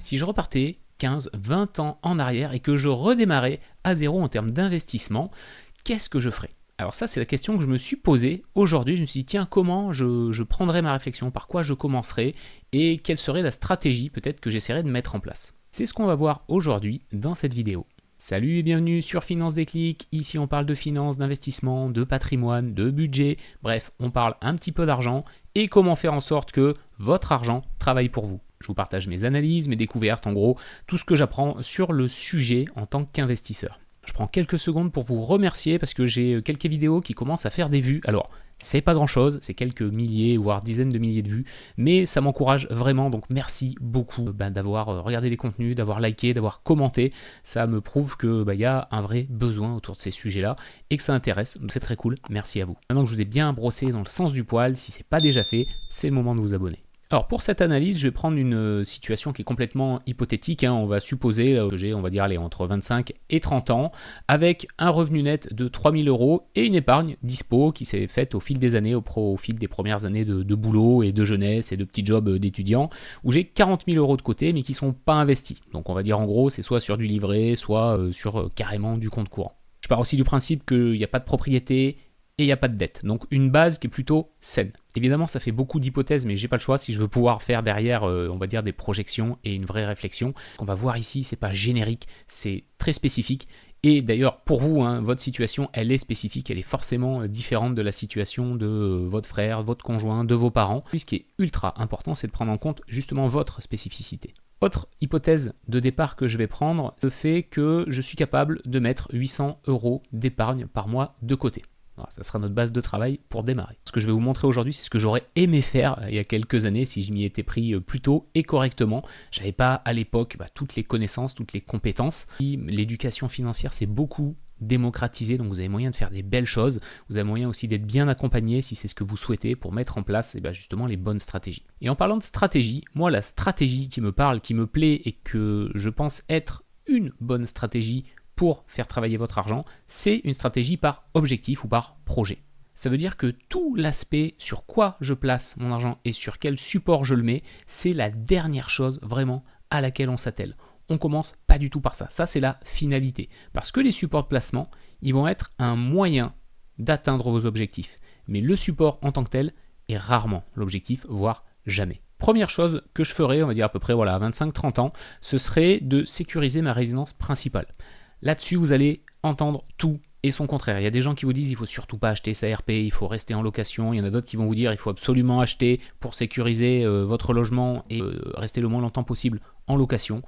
Si je repartais 15, 20 ans en arrière et que je redémarrais à zéro en termes d'investissement, qu'est-ce que je ferais? Alors ça, c'est la question que je me suis posée aujourd'hui. Je me suis dit, tiens, comment je prendrais ma réflexion, par quoi je commencerais et quelle serait la stratégie peut-être que j'essaierais de mettre en place. C'est ce qu'on va voir aujourd'hui dans cette vidéo. Salut et bienvenue sur Finance Déclic. Ici, on parle de finance, d'investissement, de patrimoine, de budget. Bref, on parle un petit peu d'argent et comment faire en sorte que votre argent travaille pour vous. Je vous partage mes analyses, mes découvertes, en gros, tout ce que j'apprends sur le sujet en tant qu'investisseur. Je prends quelques secondes pour vous remercier parce que j'ai quelques vidéos qui commencent à faire des vues. Alors, c'est pas grand chose, c'est quelques milliers, voire dizaines de milliers de vues, mais ça m'encourage vraiment, donc merci beaucoup d'avoir regardé les contenus, d'avoir liké, d'avoir commenté. Ça me prouve que y a un vrai besoin autour de ces sujets-là et que ça intéresse, donc c'est très cool, merci à vous. Maintenant que je vous ai bien brossé dans le sens du poil, si c'est pas déjà fait, c'est le moment de vous abonner. Alors pour cette analyse, je vais prendre une situation qui est complètement hypothétique. On va supposer que j'ai, on va dire, entre 25 et 30 ans, avec un revenu net de 3 000 € et une épargne dispo qui s'est faite au fil des années, au fil des premières années de boulot et de jeunesse et de petits jobs d'étudiant, où j'ai 40 000 € de côté, mais qui ne sont pas investis. Donc on va dire en gros, c'est soit sur du livret, soit sur carrément du compte courant. Je pars aussi du principe qu'il n'y a pas de propriété, et il n'y a pas de dette. Donc une base qui est plutôt saine. Évidemment, ça fait beaucoup d'hypothèses, mais j'ai pas le choix si je veux pouvoir faire derrière, on va dire, des projections et une vraie réflexion. Ce qu'on va voir ici, c'est pas générique, c'est très spécifique. Et d'ailleurs, pour vous, votre situation, elle est spécifique, elle est forcément différente de la situation de votre frère, votre conjoint, de vos parents. Puis ce qui est ultra important, c'est de prendre en compte justement votre spécificité. Autre hypothèse de départ que je vais prendre, le fait que je suis capable de mettre 800 € d'épargne par mois de côté. Alors, ça sera notre base de travail pour démarrer. Ce que je vais vous montrer aujourd'hui, c'est ce que j'aurais aimé faire il y a quelques années si je m'y étais pris plus tôt et correctement. Je n'avais pas à l'époque toutes les connaissances, toutes les compétences. L'éducation financière, c'est beaucoup démocratisé, donc vous avez moyen de faire des belles choses. Vous avez moyen aussi d'être bien accompagné si c'est ce que vous souhaitez pour mettre en place justement les bonnes stratégies. Et en parlant de stratégie, moi la stratégie qui me parle, qui me plaît et que je pense être une bonne stratégie pour faire travailler votre argent, c'est une stratégie par objectif ou par projet. Ça veut dire que tout l'aspect sur quoi je place mon argent et sur quel support je le mets, c'est la dernière chose vraiment à laquelle on s'attelle. On commence pas du tout par ça. Ça, c'est la finalité. Parce que les supports de placement, ils vont être un moyen d'atteindre vos objectifs. Mais le support en tant que tel est rarement l'objectif, voire jamais. Première chose que je ferais, on va dire à peu près à 25-30 ans, ce serait de sécuriser ma résidence principale. Là-dessus, vous allez entendre tout et son contraire. Il y a des gens qui vous disent il ne faut surtout pas acheter sa RP, il faut rester en location. Il y en a d'autres qui vont vous dire il faut absolument acheter pour sécuriser votre logement et rester le moins longtemps possible en location.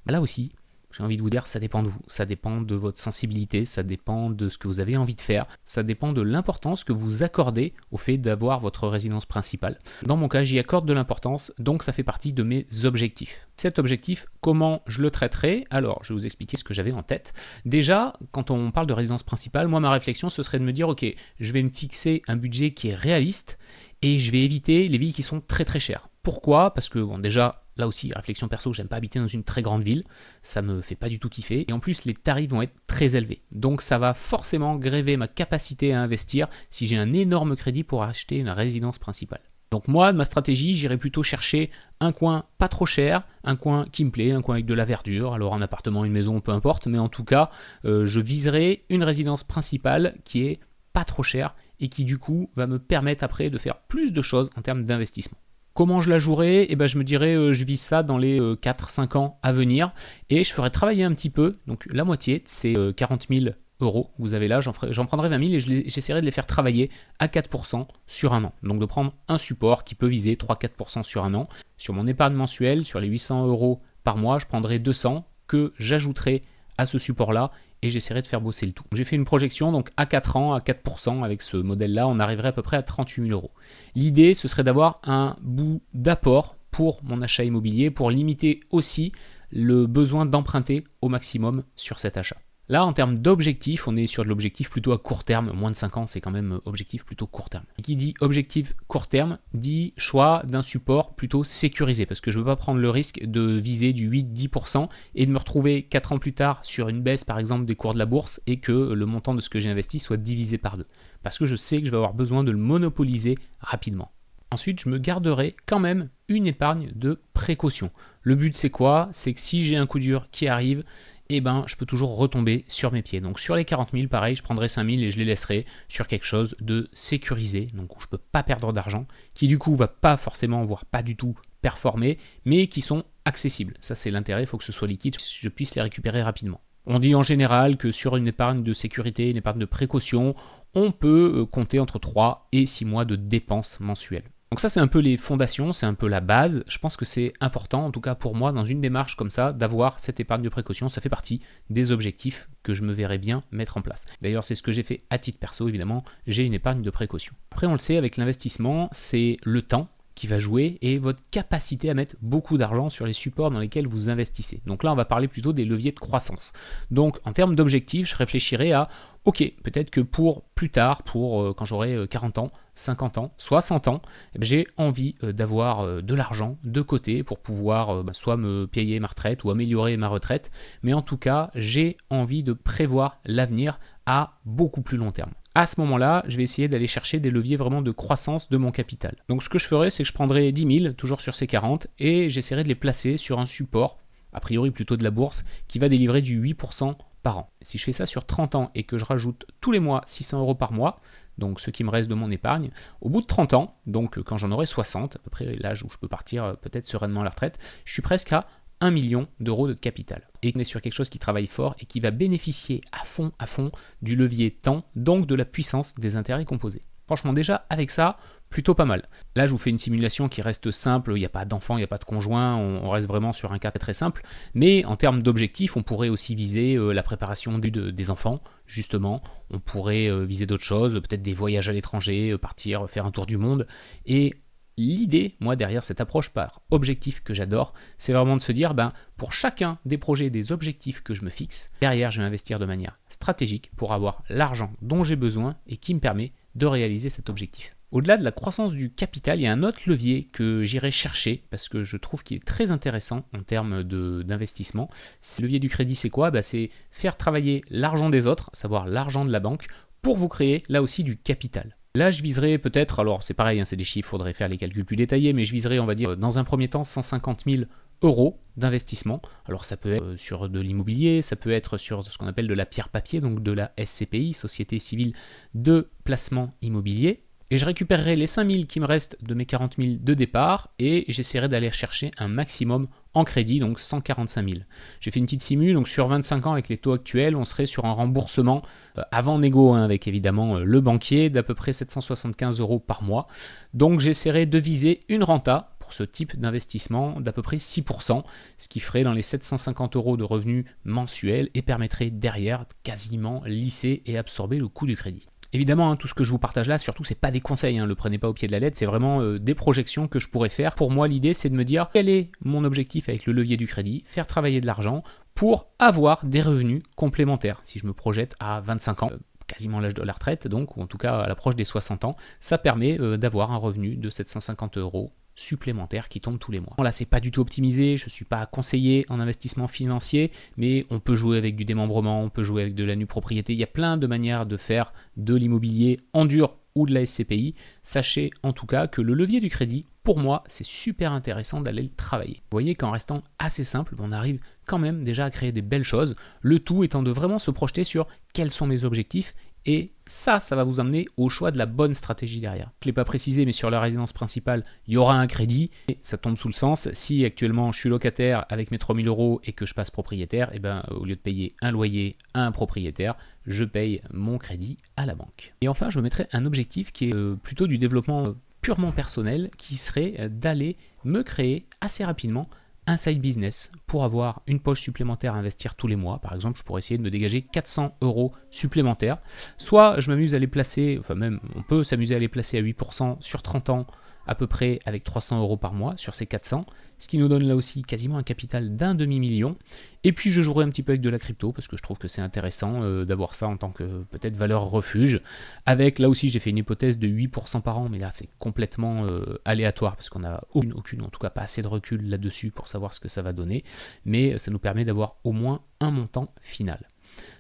Là aussi, j'ai envie de vous dire, ça dépend de vous, ça dépend de votre sensibilité, ça dépend de ce que vous avez envie de faire, ça dépend de l'importance que vous accordez au fait d'avoir votre résidence principale. Dans mon cas, j'y accorde de l'importance, donc ça fait partie de mes objectifs. Cet objectif, comment je le traiterai? Alors, je vais vous expliquer ce que j'avais en tête. Déjà, quand on parle de résidence principale, moi, ma réflexion, ce serait de me dire, ok, je vais me fixer un budget qui est réaliste et je vais éviter les villes qui sont très très chères. Pourquoi? Parce que, déjà, là aussi, réflexion perso, j'aime pas habiter dans une très grande ville, ça me fait pas du tout kiffer, et en plus les tarifs vont être très élevés. Donc ça va forcément gréver ma capacité à investir si j'ai un énorme crédit pour acheter une résidence principale. Donc moi, ma stratégie, j'irai plutôt chercher un coin pas trop cher, un coin qui me plaît, un coin avec de la verdure, alors un appartement, une maison, peu importe, mais en tout cas, je viserai une résidence principale qui est pas trop chère et qui du coup va me permettre après de faire plus de choses en termes d'investissement. Comment je la jouerai? Je me dirais, je vise ça dans les 4-5 ans à venir et je ferai travailler un petit peu, donc la moitié de ces 40 000 € que vous avez là, j'en prendrai 20 000 et j'essaierai de les faire travailler à 4% sur un an. Donc de prendre un support qui peut viser 3-4% sur un an. Sur mon épargne mensuelle, sur les 800 € par mois, je prendrai 200 que j'ajouterai à ce support-là et j'essaierai de faire bosser le tout. J'ai fait une projection, donc à 4 ans, à 4%, avec ce modèle-là, on arriverait à peu près à 38 000 €. L'idée, ce serait d'avoir un bout d'apport pour mon achat immobilier, pour limiter aussi le besoin d'emprunter au maximum sur cet achat. Là, en termes d'objectifs, on est sur de l'objectif plutôt à court terme. Moins de 5 ans, c'est quand même objectif plutôt court terme. Et qui dit objectif court terme, dit choix d'un support plutôt sécurisé. Parce que je ne veux pas prendre le risque de viser du 8-10% et de me retrouver 4 ans plus tard sur une baisse, par exemple, des cours de la bourse et que le montant de ce que j'ai investi soit divisé par 2. Parce que je sais que je vais avoir besoin de le monopoliser rapidement. Ensuite, je me garderai quand même une épargne de précaution. Le but c'est quoi? C'est que si j'ai un coup dur qui arrive, eh ben, je peux toujours retomber sur mes pieds. Donc sur les 40 000, pareil, je prendrai 5 000 et je les laisserai sur quelque chose de sécurisé, donc où je ne peux pas perdre d'argent, qui du coup va pas forcément, voire pas du tout performer, mais qui sont accessibles. Ça c'est l'intérêt, il faut que ce soit liquide, que je puisse les récupérer rapidement. On dit en général que sur une épargne de sécurité, une épargne de précaution, on peut compter entre 3 et 6 mois de dépenses mensuelles. Donc ça c'est un peu les fondations, c'est un peu la base. Je pense que c'est important, en tout cas pour moi, dans une démarche comme ça, d'avoir cette épargne de précaution. Ça fait partie des objectifs que je me verrais bien mettre en place. D'ailleurs c'est ce que j'ai fait à titre perso, évidemment, j'ai une épargne de précaution. Après on le sait, avec l'investissement, c'est le temps qui va jouer et votre capacité à mettre beaucoup d'argent sur les supports dans lesquels vous investissez. Donc là, on va parler plutôt des leviers de croissance. Donc en termes d'objectifs, je réfléchirais à, ok, peut-être que pour plus tard, pour quand j'aurai 40 ans, 50 ans, 60 ans, j'ai envie d'avoir de l'argent de côté pour pouvoir soit me payer ma retraite ou améliorer ma retraite, mais en tout cas, j'ai envie de prévoir l'avenir à beaucoup plus long terme. À ce moment-là, je vais essayer d'aller chercher des leviers vraiment de croissance de mon capital. Donc ce que je ferai, c'est que je prendrai 10 000, toujours sur ces 40, et j'essaierai de les placer sur un support, a priori plutôt de la bourse, qui va délivrer du 8% par an. Si je fais ça sur 30 ans et que je rajoute tous les mois 600 euros par mois, donc ce qui me reste de mon épargne, au bout de 30 ans, donc quand j'en aurai 60, à peu près l'âge où je peux partir peut-être sereinement à la retraite, je suis presque à 1 million d'euros de capital. Et on est sur quelque chose qui travaille fort et qui va bénéficier à fond du levier temps, donc de la puissance des intérêts composés. Franchement, déjà, avec ça, plutôt pas mal. Là, je vous fais une simulation qui reste simple, il n'y a pas d'enfant, il n'y a pas de conjoint, on reste vraiment sur un cas très simple, mais en termes d'objectifs, on pourrait aussi viser la préparation des enfants, justement, on pourrait viser d'autres choses, peut-être des voyages à l'étranger, partir faire un tour du monde, et l'idée, moi, derrière cette approche par objectif que j'adore, c'est vraiment de se dire, pour chacun des projets, des objectifs que je me fixe, derrière, je vais investir de manière stratégique pour avoir l'argent dont j'ai besoin et qui me permet de réaliser cet objectif. Au-delà de la croissance du capital, il y a un autre levier que j'irai chercher parce que je trouve qu'il est très intéressant en termes d'investissement. Le levier du crédit, c'est quoi? C'est faire travailler l'argent des autres, à savoir l'argent de la banque, pour vous créer là aussi du capital. Là, je viserais peut-être, alors c'est pareil, c'est des chiffres, il faudrait faire les calculs plus détaillés, mais je viserais, on va dire, dans un premier temps, 150 000 euros d'investissement. Alors ça peut être sur de l'immobilier, ça peut être sur ce qu'on appelle de la pierre papier, donc de la SCPI, Société Civile de Placement Immobilier. Et je récupérerai les 5 000 qui me restent de mes 40 000 de départ et j'essaierai d'aller chercher un maximum en crédit, donc 145 000. J'ai fait une petite simu, donc sur 25 ans avec les taux actuels, on serait sur un remboursement avant négo, avec évidemment le banquier, d'à peu près 775 euros par mois. Donc j'essaierai de viser une renta pour ce type d'investissement d'à peu près 6%, ce qui ferait dans les 750 euros de revenus mensuels et permettrait derrière quasiment lisser et absorber le coût du crédit. Évidemment, tout ce que je vous partage là, surtout, c'est pas des conseils, le prenez pas au pied de la lettre, c'est vraiment des projections que je pourrais faire. Pour moi, l'idée, c'est de me dire quel est mon objectif avec le levier du crédit, faire travailler de l'argent pour avoir des revenus complémentaires. Si je me projette à 25 ans, quasiment l'âge de la retraite, donc, ou en tout cas à l'approche des 60 ans, ça permet d'avoir un revenu de 750 euros supplémentaires qui tombent tous les mois. Là, c'est pas du tout optimisé, je suis pas conseiller en investissement financier, mais on peut jouer avec du démembrement, on peut jouer avec de la nue propriété, il y a plein de manières de faire de l'immobilier en dur ou de la SCPI. Sachez en tout cas que le levier du crédit, pour moi, c'est super intéressant d'aller le travailler. Vous voyez qu'en restant assez simple, on arrive quand même déjà à créer des belles choses, le tout étant de vraiment se projeter sur quels sont mes objectifs. Et ça va vous amener au choix de la bonne stratégie derrière. Je ne l'ai pas précisé, mais sur la résidence principale, il y aura un crédit. Et ça tombe sous le sens. Si actuellement je suis locataire avec mes 3 000 euros et que je passe propriétaire, au lieu de payer un loyer à un propriétaire, je paye mon crédit à la banque. Et enfin, je me mettrai un objectif qui est plutôt du développement purement personnel, qui serait d'aller me créer assez rapidement un side business pour avoir une poche supplémentaire à investir tous les mois. Par exemple, je pourrais essayer de me dégager 400 euros supplémentaires. Soit je m'amuse à les placer, enfin même on peut s'amuser à les placer à 8% sur 30 ans à peu près avec 300 euros par mois sur ces 400, ce qui nous donne là aussi quasiment un capital d'un demi-million. Et puis je jouerai un petit peu avec de la crypto parce que je trouve que c'est intéressant d'avoir ça en tant que peut-être valeur refuge. Avec là aussi j'ai fait une hypothèse de 8% par an, mais là c'est complètement aléatoire parce qu'on n'a aucune, en tout cas pas assez de recul là-dessus pour savoir ce que ça va donner. Mais ça nous permet d'avoir au moins un montant final.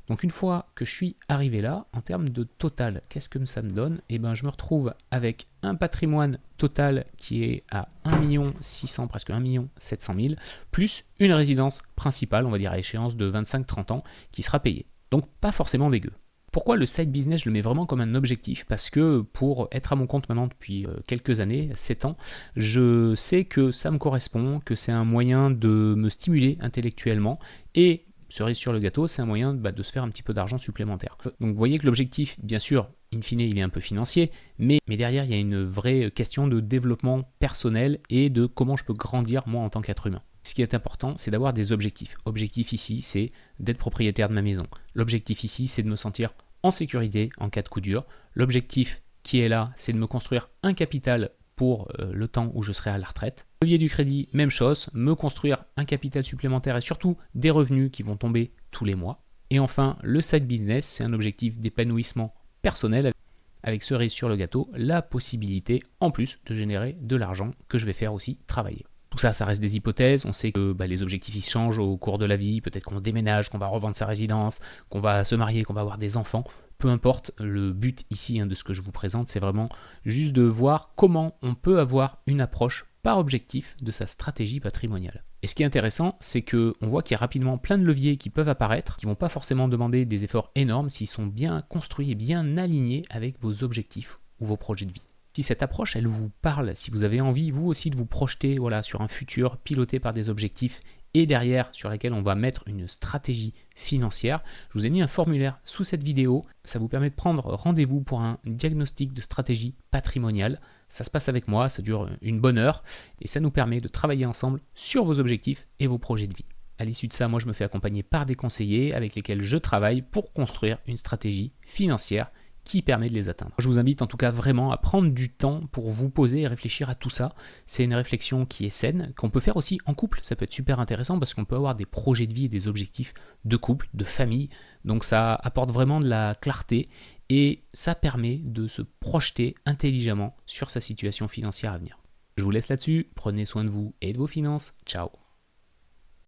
Donc une fois que je suis arrivé là, en termes de total, qu'est-ce que ça me donne? Eh bien je me retrouve avec un patrimoine total qui est à 1 600 000, presque 1 700 000, plus une résidence principale, on va dire à échéance de 25-30 ans, qui sera payée. Donc pas forcément dégueu. Pourquoi le side business, je le mets vraiment comme un objectif? Parce que pour être à mon compte maintenant depuis quelques années, 7 ans, je sais que ça me correspond, que c'est un moyen de me stimuler intellectuellement et cerise sur le gâteau, c'est un moyen de se faire un petit peu d'argent supplémentaire. Donc vous voyez que l'objectif, bien sûr, in fine, il est un peu financier, mais derrière, il y a une vraie question de développement personnel et de comment je peux grandir moi en tant qu'être humain. Ce qui est important, c'est d'avoir des objectifs. Objectif ici, c'est d'être propriétaire de ma maison. L'objectif ici, c'est de me sentir en sécurité en cas de coup dur. L'objectif qui est là, c'est de me construire un capital pour le temps où je serai à la retraite. Levier du crédit, même chose, me construire un capital supplémentaire et surtout des revenus qui vont tomber tous les mois. Et enfin, le side business, c'est un objectif d'épanouissement personnel avec cerise sur le gâteau, la possibilité en plus de générer de l'argent que je vais faire aussi travailler. Tout ça, ça reste des hypothèses. On sait que les objectifs ils changent au cours de la vie. Peut-être qu'on déménage, qu'on va revendre sa résidence, qu'on va se marier, qu'on va avoir des enfants. Peu importe, le but ici de ce que je vous présente, c'est vraiment juste de voir comment on peut avoir une approche par objectif de sa stratégie patrimoniale. Et ce qui est intéressant, c'est qu'on voit qu'il y a rapidement plein de leviers qui peuvent apparaître, qui ne vont pas forcément demander des efforts énormes s'ils sont bien construits et bien alignés avec vos objectifs ou vos projets de vie. Si cette approche, elle vous parle, si vous avez envie, vous aussi, de vous projeter sur un futur piloté par des objectifs et derrière, sur laquelle on va mettre une stratégie financière, je vous ai mis un formulaire sous cette vidéo. Ça vous permet de prendre rendez-vous pour un diagnostic de stratégie patrimoniale. Ça se passe avec moi, ça dure une bonne heure et ça nous permet de travailler ensemble sur vos objectifs et vos projets de vie. À l'issue de ça, moi, je me fais accompagner par des conseillers avec lesquels je travaille pour construire une stratégie financière qui permet de les atteindre. Je vous invite en tout cas vraiment à prendre du temps pour vous poser et réfléchir à tout ça. C'est une réflexion qui est saine, qu'on peut faire aussi en couple. Ça peut être super intéressant parce qu'on peut avoir des projets de vie et des objectifs de couple, de famille. Donc ça apporte vraiment de la clarté et ça permet de se projeter intelligemment sur sa situation financière à venir. Je vous laisse là-dessus. Prenez soin de vous et de vos finances. Ciao.